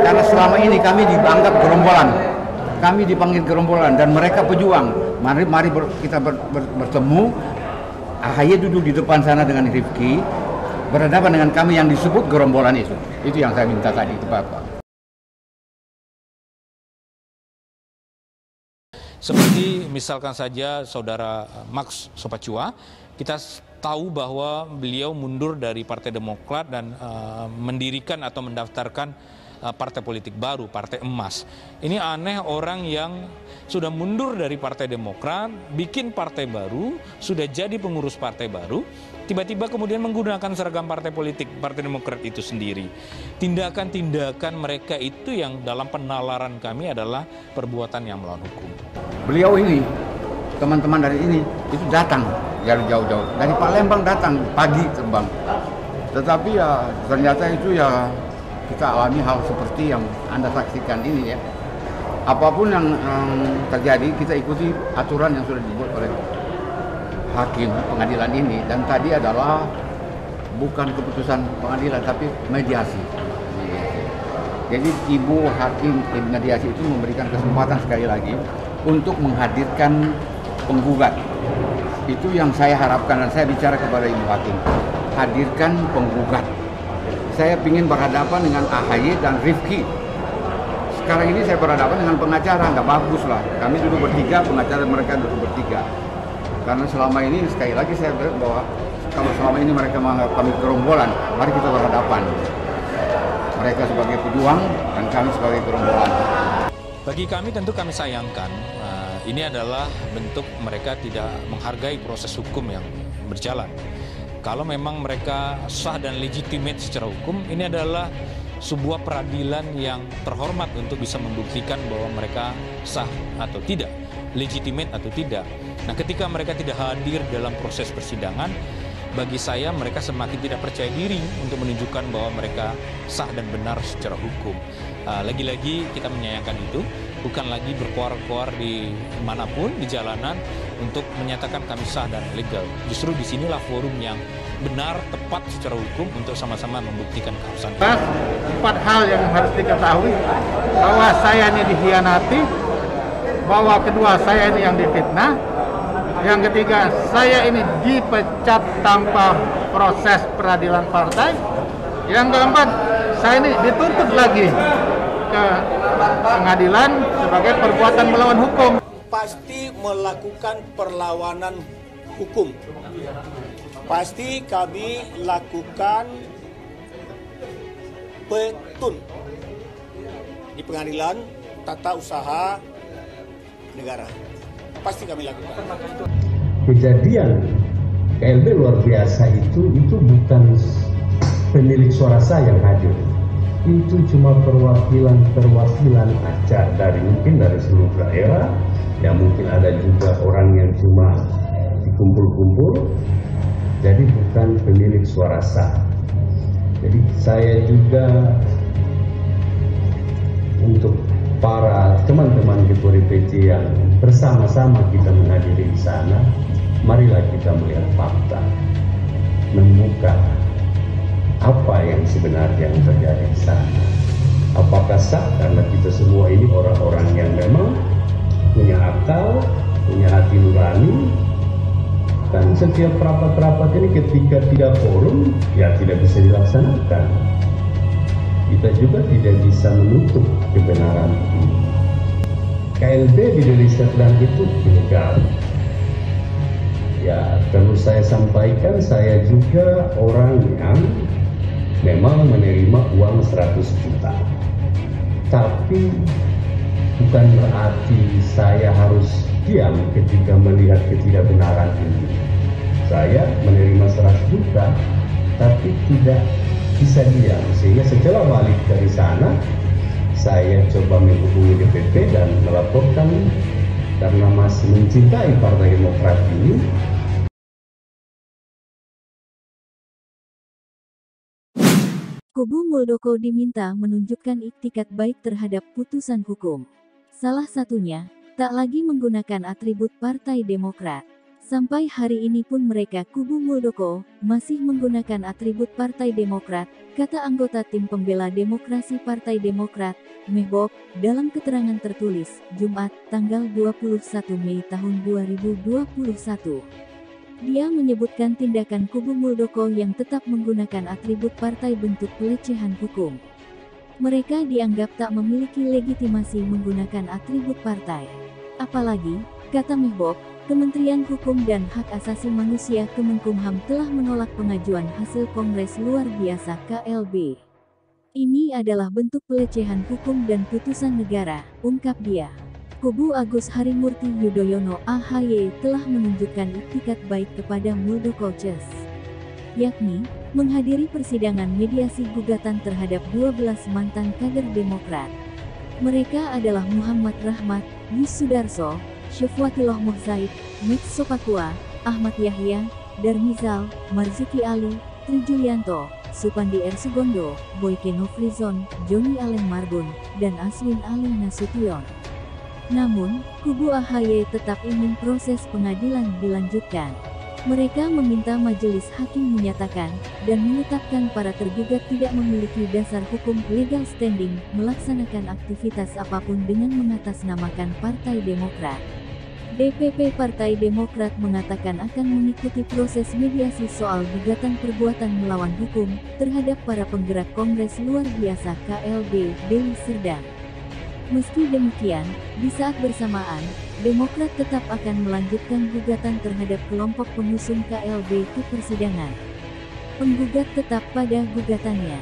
Karena selama ini kami dianggap gerombolan, kami dipanggil gerombolan dan mereka pejuang. Mari kita bertemu. AHY duduk di depan sana dengan Rifki, berhadapan dengan kami yang disebut gerombolan itu. Itu yang saya minta tadi ke Bapak. Seperti misalkan saja Saudara Max Sopacua, kita tahu bahwa beliau mundur dari Partai Demokrat dan mendirikan atau mendaftarkan partai politik baru, Partai Emas. Ini aneh, orang yang sudah mundur dari Partai Demokrat, bikin partai baru, sudah jadi pengurus partai baru, tiba-tiba kemudian menggunakan seragam partai politik Partai Demokrat itu sendiri. Tindakan-tindakan mereka itu yang dalam penalaran kami adalah perbuatan yang melawan hukum. Beliau ini, teman-teman dari ini, itu datang dari jauh-jauh. Dari Palembang datang, pagi terbang. Tetapi ya ternyata itu ya kita alami hal seperti yang Anda saksikan ini ya. Apapun yang terjadi, kita ikuti aturan yang sudah dibuat oleh hakim pengadilan ini. Dan tadi adalah bukan keputusan pengadilan, tapi mediasi. Jadi ibu hakim mediasi itu memberikan kesempatan sekali lagi untuk menghadirkan penggugat. Itu yang saya harapkan dan saya bicara kepada ibu hakim. Hadirkan penggugat. Saya ingin berhadapan dengan AHY dan Rifki. Sekarang ini saya berhadapan dengan pengacara, nggak bagus lah. Kami duduk bertiga, pengacara mereka duduk bertiga. Karena selama ini, sekali lagi saya bilang bahwa kalau selama ini mereka menganggap kami gerombolan, mari kita berhadapan. Mereka sebagai pejuang dan kami sebagai gerombolan. Bagi kami tentu kami sayangkan, ini adalah bentuk mereka tidak menghargai proses hukum yang berjalan. Kalau memang mereka sah dan legitimate secara hukum, ini adalah sebuah peradilan yang terhormat untuk bisa membuktikan bahwa mereka sah atau tidak, legitimate atau tidak. Nah, ketika mereka tidak hadir dalam proses persidangan, bagi saya mereka semakin tidak percaya diri untuk menunjukkan bahwa mereka sah dan benar secara hukum. Lagi-lagi kita menyayangkan itu, bukan lagi berkuar-kuar di manapun, di jalanan, untuk menyatakan kami sah dan legal. Justru disinilah forum yang benar, tepat secara hukum untuk sama-sama membuktikan keabsahan. 4 hal yang harus diketahui, bahwa saya ini dikhianati, bahwa kedua saya ini yang difitnah, yang ketiga saya ini dipecat tanpa proses peradilan partai, yang keempat saya ini dituntut lagi ke pengadilan sebagai perbuatan melawan hukum. Pasti melakukan perlawanan hukum. Pasti kami lakukan petun di pengadilan tata usaha negara. Pasti kami lakukan. Kejadian KLB luar biasa itu bukan pemilik suara saya yang hadir. Itu cuma perwakilan acak mungkin dari seluruh daerah, ya mungkin ada juga orang yang cuma dikumpul-kumpul, jadi bukan pemilik suara sah. Jadi saya juga untuk para teman-teman ketua DPC yang bersama-sama kita menghadiri di sana, marilah kita melihat fakta, membuka apa yang sebenarnya yang terjadi di sana. Apakah sah? Karena kita semua ini orang-orang yang memang punya akal, punya hati nurani, dan setiap rapat-rapat ini ketika tidak forum, ya tidak bisa dilaksanakan. Kita juga tidak bisa menutup kebenaran ini. KLB di Deli Serdang itu ilegal. Ya, perlu saya sampaikan, saya juga orang yang memang menerima uang 100 juta. Tapi bukan berarti saya harus diam ketika melihat ketidakbenaran ini. Saya menerima 100 juta, tapi tidak bisa diam. Sehingga setelah balik dari sana, saya coba menghubungi DPP dan melaporkan karena masih mencintai Partai Demokrat ini. Kubu Muldoko diminta menunjukkan iktikat baik terhadap putusan hukum. Salah satunya, tak lagi menggunakan atribut Partai Demokrat. Sampai hari ini pun mereka kubu Muldoko masih menggunakan atribut Partai Demokrat, kata anggota tim pembela demokrasi Partai Demokrat, Mehbob, dalam keterangan tertulis, Jumat, tanggal 21 Mei tahun 2021. Dia menyebutkan tindakan kubu Muldoko yang tetap menggunakan atribut partai bentuk pelecehan hukum. Mereka dianggap tak memiliki legitimasi menggunakan atribut partai. Apalagi, kata Mehbob, Kementerian Hukum dan Hak Asasi Manusia Kemenkumham telah menolak pengajuan hasil Kongres Luar Biasa KLB. Ini adalah bentuk pelecehan hukum dan putusan negara, ungkap dia. Kubu Agus Harimurti Yudhoyono (AHY) telah menunjukkan iktikat baik kepada Muldoko Ces, yakni menghadiri persidangan mediasi gugatan terhadap 12 mantan kader Demokrat. Mereka adalah Muhammad Rahmat, Yus Sudarso, Syafwatiloh Mohzaid, Mix Sopakua, Ahmad Yahya, Darmizal, Marzuki Ali, Tri Julianto, Supandi R. Sugondo, Boyke Nofrizon, Joni Allen Marbun, dan Aswin Ali Nasution. Namun, kubu AHY tetap ingin proses pengadilan dilanjutkan. Mereka meminta majelis hakim menyatakan dan menetapkan para tergugat tidak memiliki dasar hukum legal standing melaksanakan aktivitas apapun dengan mengatasnamakan Partai Demokrat. DPP Partai Demokrat mengatakan akan mengikuti proses mediasi soal gugatan perbuatan melawan hukum terhadap para penggerak Kongres Luar Biasa KLB Deli Serdang. Meski demikian, di saat bersamaan, Demokrat tetap akan melanjutkan gugatan terhadap kelompok pengusung KLB ke persidangan. Penggugat tetap pada gugatannya.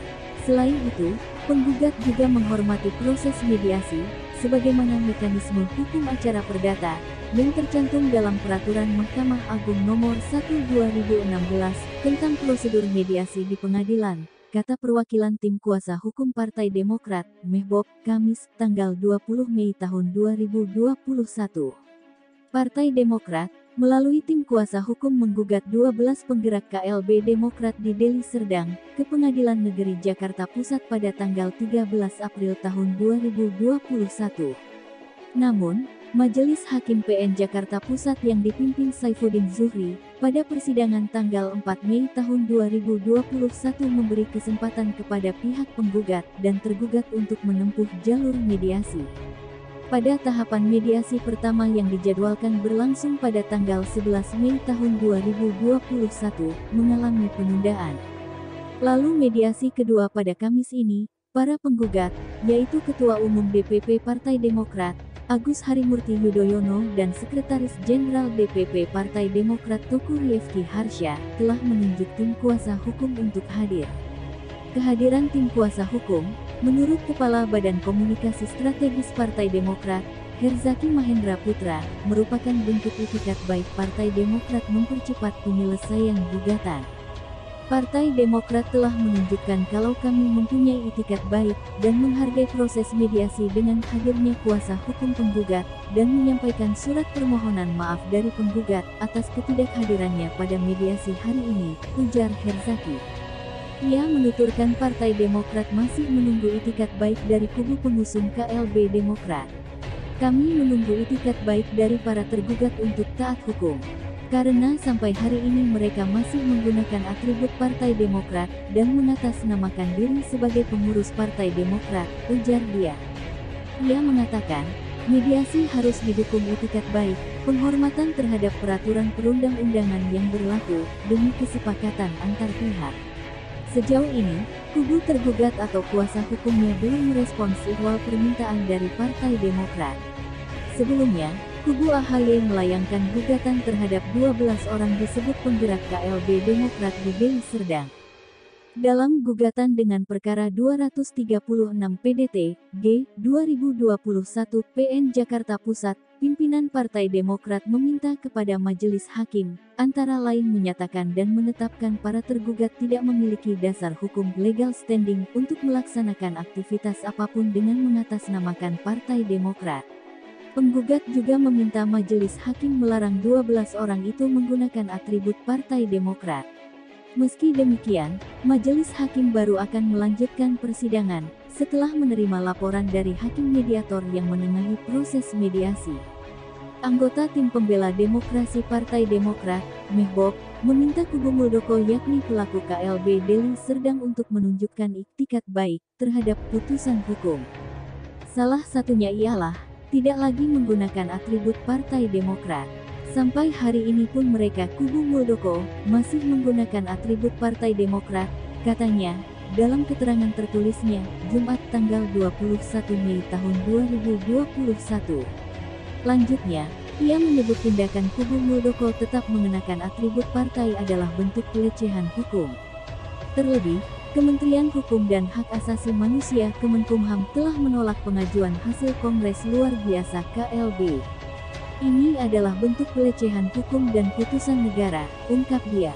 Selain itu, penggugat juga menghormati proses mediasi, sebagaimana mekanisme hukum acara perdata, yang tercantum dalam Peraturan Mahkamah Agung Nomor 1/2016 tentang prosedur mediasi di pengadilan, kata perwakilan tim kuasa hukum Partai Demokrat, Mehbob, Kamis, tanggal 20 Mei tahun 2021. Partai Demokrat, melalui tim kuasa hukum menggugat 12 penggerak KLB Demokrat di Deli Serdang, ke Pengadilan Negeri Jakarta Pusat pada tanggal 13 April tahun 2021. Namun, Majelis Hakim PN Jakarta Pusat yang dipimpin Saifuddin Zuhri, pada persidangan tanggal 4 Mei tahun 2021 memberi kesempatan kepada pihak penggugat dan tergugat untuk menempuh jalur mediasi. Pada tahapan mediasi pertama yang dijadwalkan berlangsung pada tanggal 11 Mei tahun 2021, mengalami penundaan. Lalu mediasi kedua pada Kamis ini, para penggugat, yaitu Ketua Umum DPP Partai Demokrat, Agus Harimurti Yudhoyono dan Sekretaris Jenderal DPP Partai Demokrat Teguh Rifki Harsha, telah menunjuk tim kuasa hukum untuk hadir. Kehadiran tim kuasa hukum, menurut Kepala Badan Komunikasi Strategis Partai Demokrat, Herzaki Mahendra Putra, merupakan bentuk itikat baik Partai Demokrat mempercepat penyelesaian gugatan. Partai Demokrat telah menunjukkan kalau kami mempunyai itikat baik dan menghargai proses mediasi dengan hadirnya kuasa hukum penggugat dan menyampaikan surat permohonan maaf dari penggugat atas ketidakhadirannya pada mediasi hari ini, ujar Herzaki. Ia menuturkan Partai Demokrat masih menunggu itikat baik dari kubu pengusung KLB Demokrat. Kami menunggu itikat baik dari para tergugat untuk taat hukum. Karena sampai hari ini mereka masih menggunakan atribut Partai Demokrat dan mengatasnamakan diri sebagai pengurus Partai Demokrat, ujar dia. Ia mengatakan, mediasi harus didukung itikat baik, penghormatan terhadap peraturan perundang-undangan yang berlaku, demi kesepakatan antar pihak. Sejauh ini, kubu tergugat atau kuasa hukumnya belum merespons ihwal permintaan dari Partai Demokrat. Sebelumnya, kubu AHY melayangkan gugatan terhadap 12 orang disebut penggerak KLB Demokrat di Deli Serdang. Dalam gugatan dengan perkara 236 PDT, G, 2021 PN Jakarta Pusat, pimpinan Partai Demokrat meminta kepada Majelis Hakim, antara lain menyatakan dan menetapkan para tergugat tidak memiliki dasar hukum legal standing untuk melaksanakan aktivitas apapun dengan mengatasnamakan Partai Demokrat. Penggugat juga meminta Majelis Hakim melarang 12 orang itu menggunakan atribut Partai Demokrat. Meski demikian, Majelis Hakim baru akan melanjutkan persidangan setelah menerima laporan dari hakim mediator yang menengahi proses mediasi. Anggota Tim Pembela Demokrasi Partai Demokrat, Mehbok, meminta kubu Muldoko yakni pelaku KLB Deli Serdang untuk menunjukkan iktikat baik terhadap putusan hukum. Salah satunya ialah tidak lagi menggunakan atribut Partai Demokrat. Sampai hari ini pun mereka kubu Muldoko masih menggunakan atribut Partai Demokrat, katanya, dalam keterangan tertulisnya, Jumat tanggal 21 Mei tahun 2021. Lanjutnya, ia menyebut tindakan kubu Muldoko tetap mengenakan atribut partai adalah bentuk pelecehan hukum. Terlebih, Kementerian Hukum dan Hak Asasi Manusia Kemenkumham telah menolak pengajuan hasil Kongres Luar Biasa KLB. Ini adalah bentuk pelecehan hukum dan putusan negara, ungkap dia.